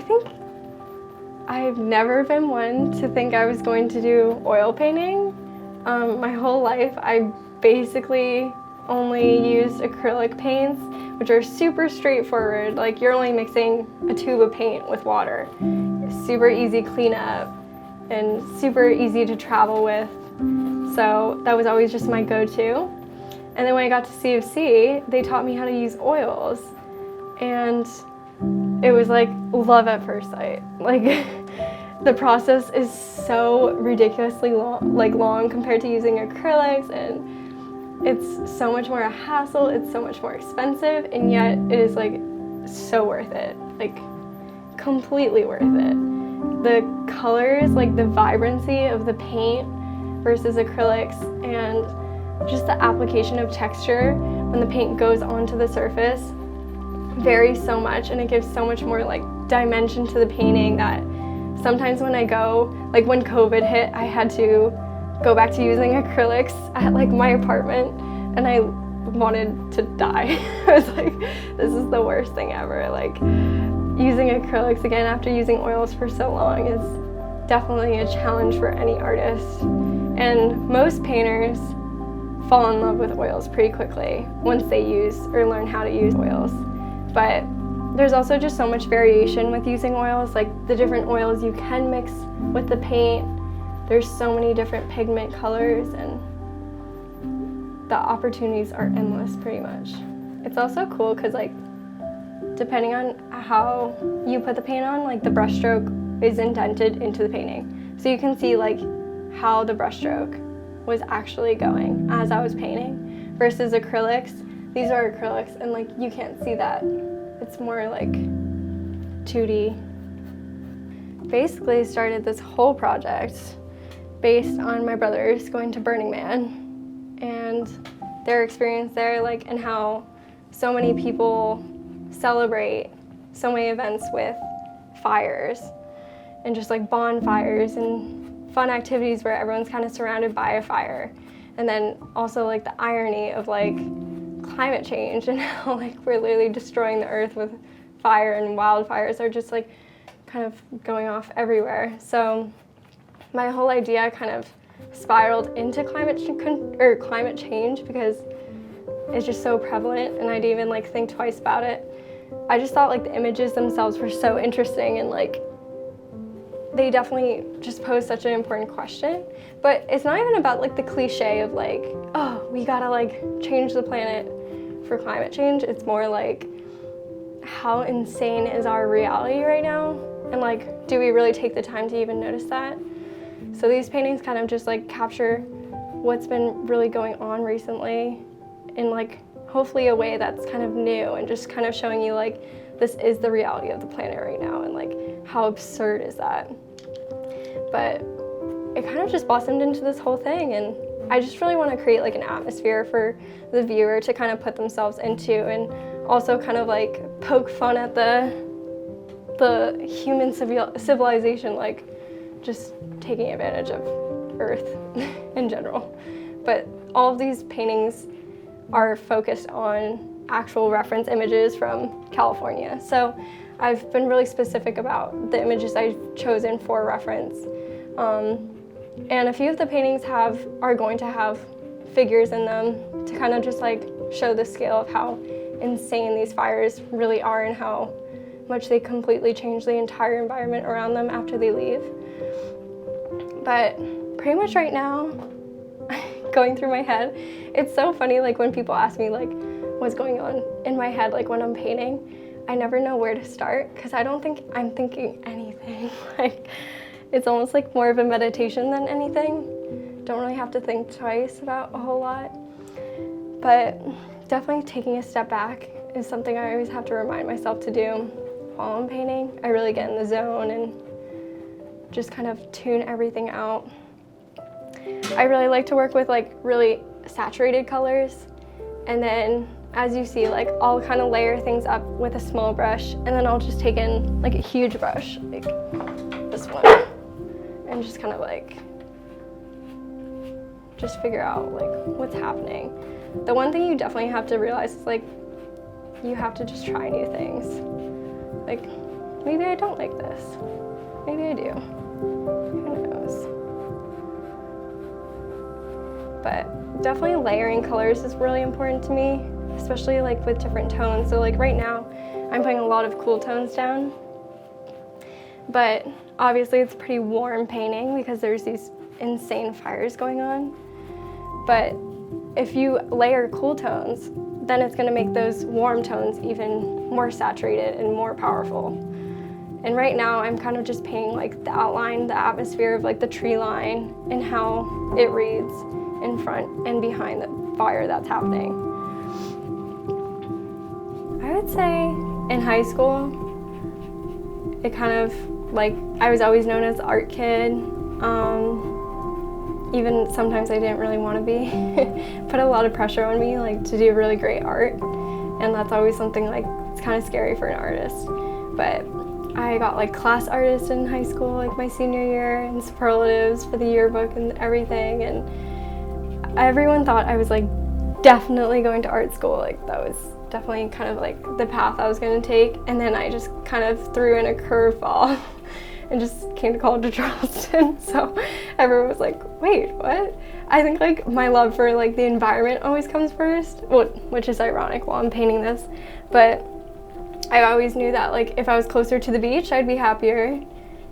think I've never been one to think I was going to do oil painting. My whole life I basically only used acrylic paints, which are super straightforward. Like, you're only mixing a tube of paint with water. Super easy cleanup and super easy to travel with. So that was always just my go-to. And then when I got to CFC, they taught me how to use oils. And it was like love at first sight. Like, the process is so ridiculously long compared to using acrylics, and it's so much more a hassle, it's so much more expensive, and yet it is like so worth it, like completely worth it. The colors, like the vibrancy of the paint versus acrylics, and just the application of texture when the paint goes onto the surface varies so much, and it gives so much more like dimension to the painting that sometimes when I go, like when COVID hit, I had to go back to using acrylics at like my apartment, and I wanted to die. I was like, this is the worst thing ever. Like, using acrylics again after using oils for so long is definitely a challenge for any artist. And most painters fall in love with oils pretty quickly once they use or learn how to use oils. But there's also just so much variation with using oils, like the different oils you can mix with the paint. There's so many different pigment colors, and the opportunities are endless pretty much. It's also cool because, like, depending on how you put the paint on, like the brush stroke is indented into the painting. So you can see like how the brush stroke was actually going as I was painting versus acrylics. These are acrylics, and like you can't see that. It's more like 2D. Basically started this whole project based on my brothers going to Burning Man and their experience there, like, and how so many people celebrate so many events with fires and just like bonfires and fun activities where everyone's kind of surrounded by a fire. And then also like the irony of like climate change and how like we're literally destroying the earth with fire, and wildfires are just like kind of going off everywhere. So my whole idea kind of spiraled into climate change because it's just so prevalent, and I didn't even like think twice about it. I just thought like the images themselves were so interesting, and like they definitely just pose such an important question. But it's not even about like the cliche of like, oh, we gotta like change the planet for climate change. It's more like, how insane is our reality right now? And like, do we really take the time to even notice that? So these paintings kind of just like capture what's been really going on recently in like hopefully a way that's kind of new, and just kind of showing you like this is the reality of the planet right now, and like how absurd is that. But it kind of just blossomed into this whole thing, and I just really want to create like an atmosphere for the viewer to kind of put themselves into, and also kind of like poke fun at the human civilization, like just taking advantage of Earth in general. But all of these paintings are focused on actual reference images from California. So I've been really specific about the images I've chosen for reference. And a few of the paintings are going to have figures in them to kind of just like show the scale of how insane these fires really are, and how much they completely change the entire environment around them after they leave. But pretty much right now, going through my head, it's so funny, like when people ask me like what's going on in my head, like when I'm painting, I never know where to start because I don't think I'm thinking anything. Like, it's almost like more of a meditation than anything. Don't really have to think twice about a whole lot. But definitely taking a step back is something I always have to remind myself to do while I'm painting. I really get in the zone and just kind of tune everything out. I really like to work with like really saturated colors, and then as you see, like I'll kind of layer things up with a small brush, and then I'll just take in like a huge brush, like this one, and just kind of like just figure out like what's happening. The one thing you definitely have to realize is like you have to just try new things. Like maybe I don't like this. Maybe I do. Who knows? But definitely layering colors is really important to me, especially like with different tones. So like right now, I'm putting a lot of cool tones down, but obviously it's pretty warm painting because there's these insane fires going on. But if you layer cool tones, then it's gonna make those warm tones even more saturated and more powerful. And right now I'm kind of just painting like the outline, the atmosphere of like the tree line and how it reads in front and behind the fire that's happening. I would say in high school, it kind of like, I was always known as the art kid. Even sometimes I didn't really want to be. Put a lot of pressure on me like to do really great art. And that's always something like, it's kind of scary for an artist. But I got like class artist in high school, like my senior year, and superlatives for the yearbook and everything. And everyone thought I was like definitely going to art school. Like that was definitely kind of like the path I was going to take. And then I just kind of threw in a curveball and just came to college of Charleston. So everyone was like, wait, what? I think like my love for like the environment always comes first, which is ironic while I'm painting this. But I always knew that like if I was closer to the beach, I'd be happier.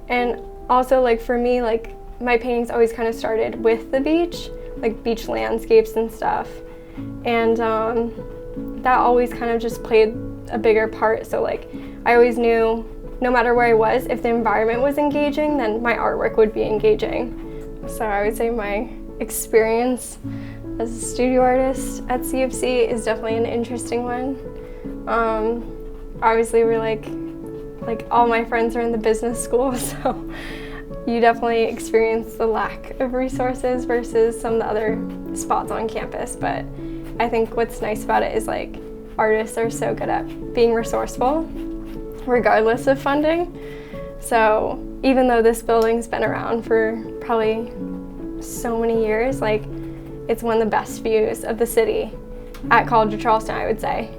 And also like for me, like my paintings always kind of started with the beach, like beach landscapes and stuff. And that always kind of just played a bigger part. So like I always knew no matter where I was, if the environment was engaging, then my artwork would be engaging. So I would say my experience as a studio artist at CFC is definitely an interesting one. Obviously we're like all my friends are in the business school, so you definitely experience the lack of resources versus some of the other spots on campus. But I think what's nice about it is like artists are so good at being resourceful regardless of funding. So even though this building's been around for probably so many years, like it's one of the best views of the city at College of Charleston, I would say.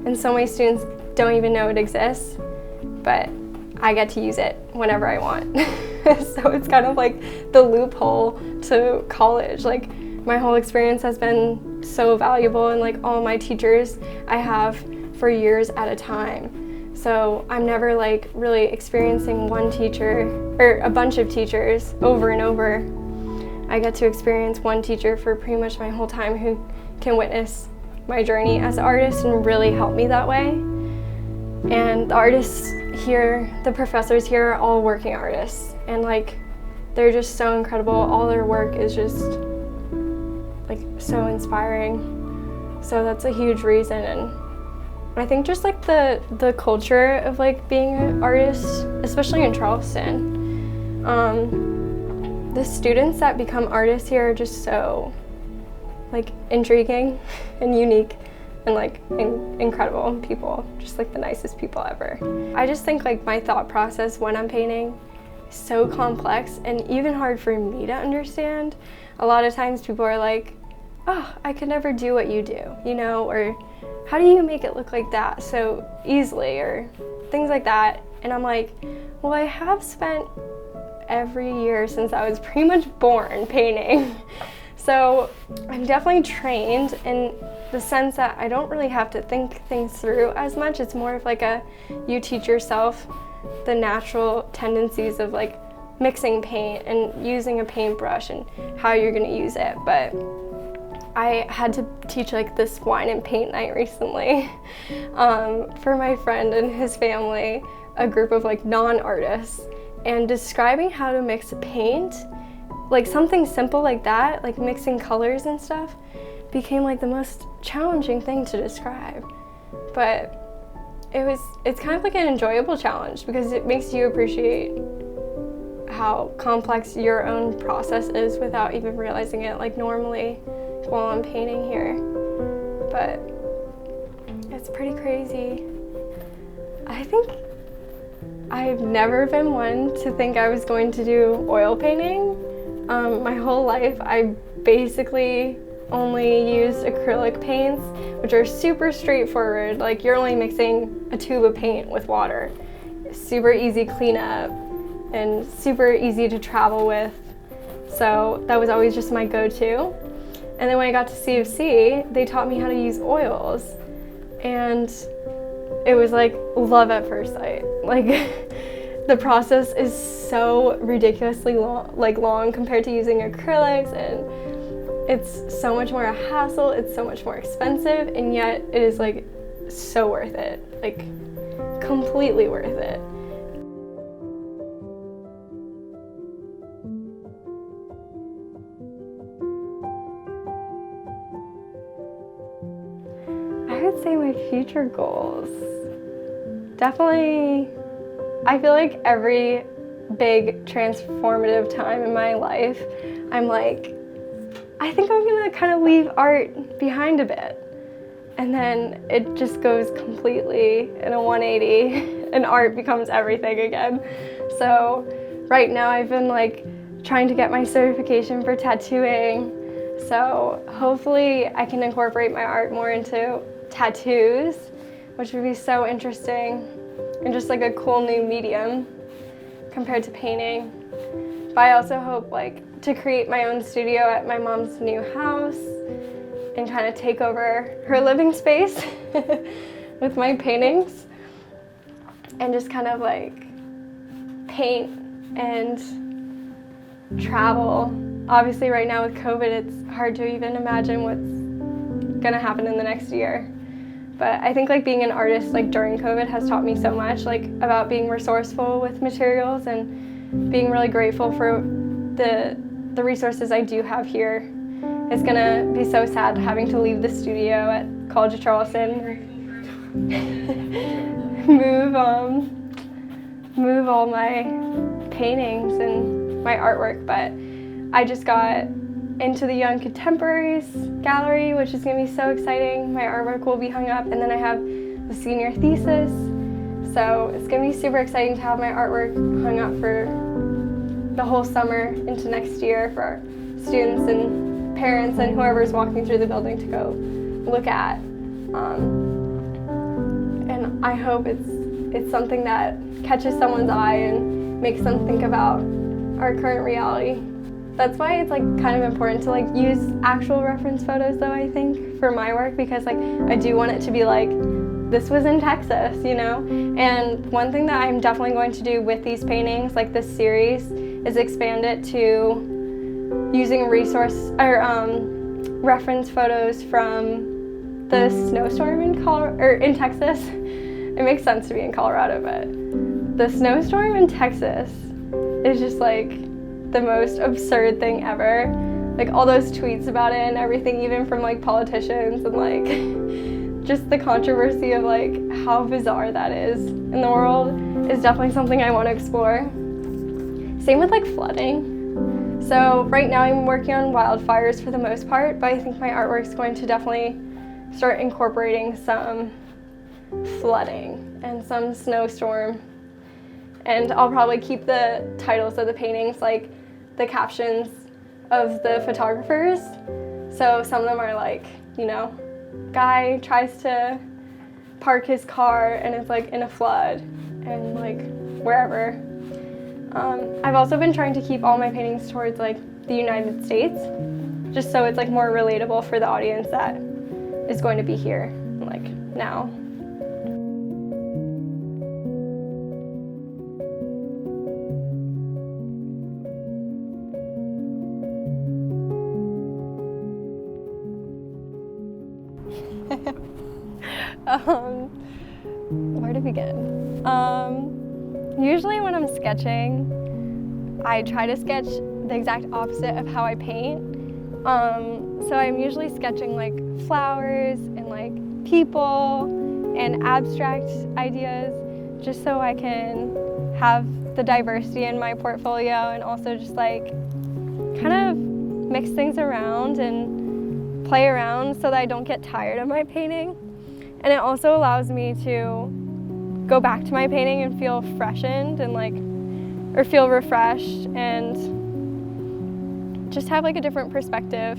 And so many students don't even know it exists, but I get to use it whenever I want. So it's kind of like the loophole to college. Like my whole experience has been so valuable, and like all my teachers I have for years at a time. So I'm never like really experiencing one teacher or a bunch of teachers over and over. I get to experience one teacher for pretty much my whole time who can witness my journey as an artist and really help me that way. And the artists here, the professors here are all working artists, and like they're just so incredible. All their work is just like so inspiring. So that's a huge reason. And I think just like the culture of like being an artist, especially in Charleston, the students that become artists here are just so like intriguing and unique and like incredible people, just like the nicest people ever. I just think like my thought process when I'm painting is so complex and even hard for me to understand. A lot of times people are like, oh, I could never do what you do, you know, or how do you make it look like that so easily, or things like that. And I'm like, well, I have spent every year since I was pretty much born painting. So I'm definitely trained in the sense that I don't really have to think things through as much. It's more of like you teach yourself the natural tendencies of like mixing paint and using a paintbrush and how you're gonna use it. But I had to teach like this wine and paint night recently for my friend and his family, a group of like non-artists, and describing how to mix paint, like something simple like that, like mixing colors and stuff, became like the most challenging thing to describe. But it's kind of like an enjoyable challenge because it makes you appreciate how complex your own process is without even realizing it, like normally while I'm painting here. But it's pretty crazy. I think I've never been one to think I was going to do oil painting. My whole life I basically only used acrylic paints, which are super straightforward. Like you're only mixing a tube of paint with water. super easy cleanup and super easy to travel with. So that was always just my go-to. And then when I got to CFC, they taught me how to use oils. And it was like love at first sight. Like the process is so ridiculously long compared to using acrylics, and it's so much more a hassle, it's so much more expensive, and yet it is like so worth it, like completely worth it. I would say my future goals. Definitely, I feel like every big transformative time in my life, I'm like, I think I'm gonna kind of leave art behind a bit. And then it just goes completely in a 180 and art becomes everything again. So right now I've been like trying to get my certification for tattooing. So hopefully I can incorporate my art more into tattoos, which would be so interesting and just like a cool new medium compared to painting. But I also hope like to create my own studio at my mom's new house and kind of take over her living space with my paintings and just kind of like paint and travel. Obviously right now with COVID, it's hard to even imagine what's gonna happen in the next year. But I think like being an artist like during COVID has taught me so much, like about being resourceful with materials and being really grateful for the resources I do have here. It's gonna be so sad having to leave the studio at College of Charleston, move all my paintings and my artwork, but I just got into the Young Contemporaries gallery, which is gonna be so exciting. My artwork will be hung up, and then I have the senior thesis. So it's gonna be super exciting to have my artwork hung up for the whole summer into next year for our students and parents and whoever's walking through the building to go look at. And I hope it's something that catches someone's eye and makes them think about our current reality. That's why it's like kind of important to like use actual reference photos though, I think, for my work, because like I do want it to be like, this was in Texas, you know? And one thing that I'm definitely going to do with these paintings, like this series, is expand it to using reference photos from the snowstorm in Texas. It makes sense to be in Colorado, but the snowstorm in Texas is just like the most absurd thing ever. Like all those tweets about it and everything, even from like politicians, and like just the controversy of like how bizarre that is in the world is definitely something I want to explore. Same with like flooding. So right now I'm working on wildfires for the most part, but I think my artwork's going to definitely start incorporating some flooding and some snowstorm. And I'll probably keep the titles of the paintings, like the captions of the photographers. So some of them are like, you know, guy tries to park his car and it's like in a flood and like wherever. I've also been trying to keep all my paintings towards like the United States, just so it's like more relatable for the audience that is going to be here like now. Where to begin? Usually when I'm sketching, I try to sketch the exact opposite of how I paint. So I'm usually sketching like flowers and like people and abstract ideas, just so I can have the diversity in my portfolio and also just like kind of mix things around and play around so that I don't get tired of my painting. And it also allows me to go back to my painting and feel freshened and like, or feel refreshed and just have like a different perspective.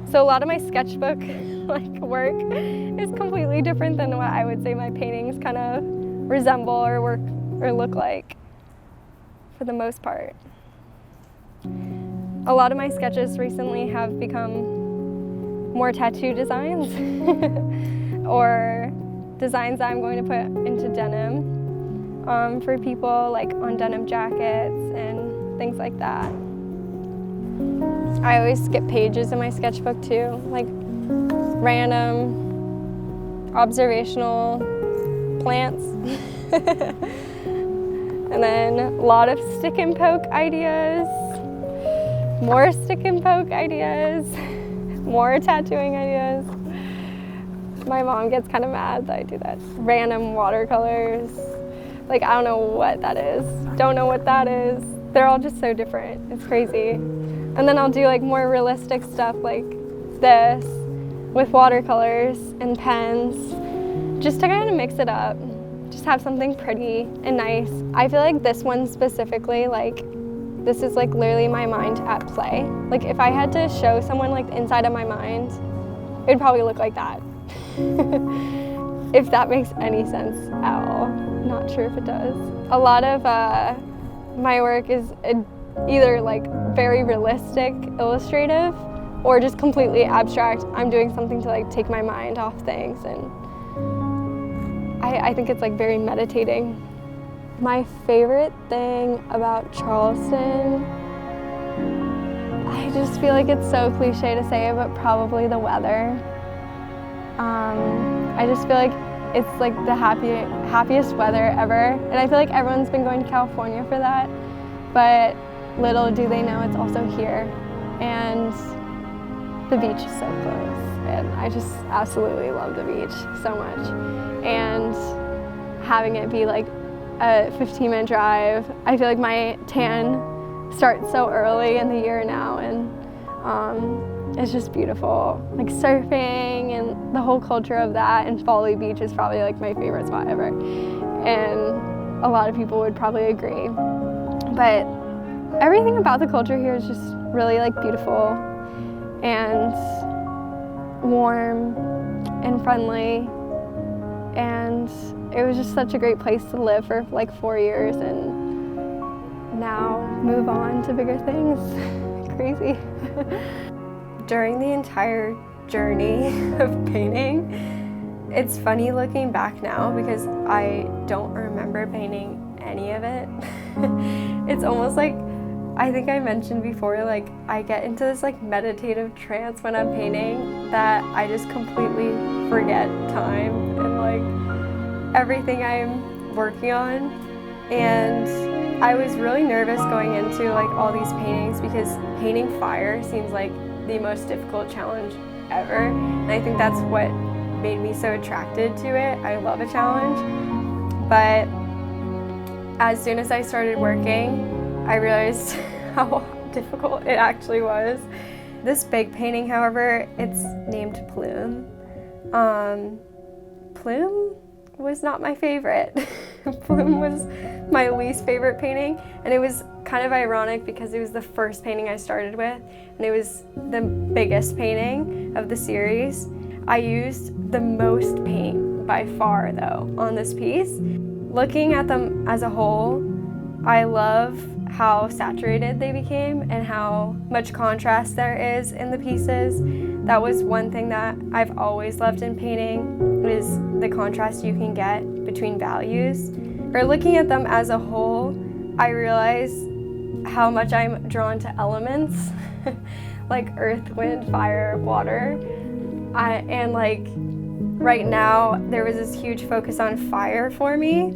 So a lot of my sketchbook like work is completely different than what I would say my paintings kind of resemble or or look like for the most part. A lot of my sketches recently have become more tattoo designs or designs that I'm going to put into denim for people, like on denim jackets and things like that. I always skip pages in my sketchbook too, like random observational plants. And then a lot of stick and poke ideas, more stick and poke ideas, more tattooing ideas. My mom gets kind of mad that I do that. Random watercolors. Like, I don't know what that is. Don't know what that is. They're all just so different. It's crazy. And then I'll do like more realistic stuff like this with watercolors and pens, just to kind of mix it up. Just have something pretty and nice. I feel like this one specifically, like, this is like literally my mind at play. Like, if I had to show someone like the inside of my mind, it would probably look like that. If that makes any sense at all. Not sure if it does. A lot of my work is either like very realistic, illustrative, or just completely abstract. I'm doing something to like take my mind off things, and I think it's like very meditating. My favorite thing about Charleston, I just feel like it's so cliche to say it, but probably the weather. I just feel like it's like the happiest weather ever, and I feel like everyone's been going to California for that, but little do they know it's also here, and the beach is so close, and I just absolutely love the beach so much. And having it be like a 15-minute drive, I feel like my tan starts so early in the year now, and it's just beautiful. Like surfing and the whole culture of that, and Folly Beach is probably like my favorite spot ever. And a lot of people would probably agree. But everything about the culture here is just really like beautiful and warm and friendly. And it was just such a great place to live for like 4 years, and now move on to bigger things. Crazy. During the entire journey of painting, it's funny looking back now because I don't remember painting any of it. It's almost like, I think I mentioned before, like I get into this like meditative trance when I'm painting that I just completely forget time and like everything I'm working on. And I was really nervous going into like all these paintings because painting fire seems like the most difficult challenge ever, and I think that's what made me so attracted to it. I love a challenge, but as soon as I started working, I realized how difficult it actually was. This big painting, however, it's named Plume. Plume was not my favorite. Plume was my least favorite painting, and it was kind of ironic because it was the first painting I started with, and it was the biggest painting of the series. I used the most paint by far though on this piece. Looking at them as a whole, I love how saturated they became and how much contrast there is in the pieces. That was one thing that I've always loved in painting, is the contrast you can get between values. Or looking at them as a whole, I realize how much I'm drawn to elements like earth, wind, fire, water. And like right now there was this huge focus on fire for me,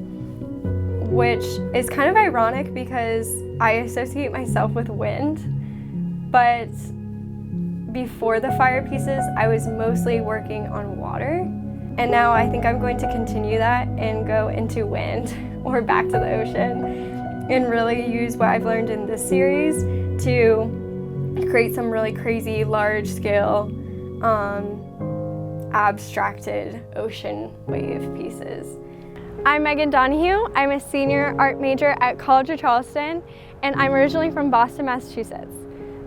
which is kind of ironic because I associate myself with wind, but before the fire pieces I was mostly working on water, and now I think I'm going to continue that and go into wind or back to the ocean and really use what I've learned in this series to create some really crazy large-scale abstracted ocean wave pieces. I'm Meghan Donohue. I'm a senior art major at College of Charleston, and I'm originally from Boston, Massachusetts.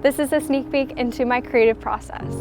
This is a sneak peek into my creative process.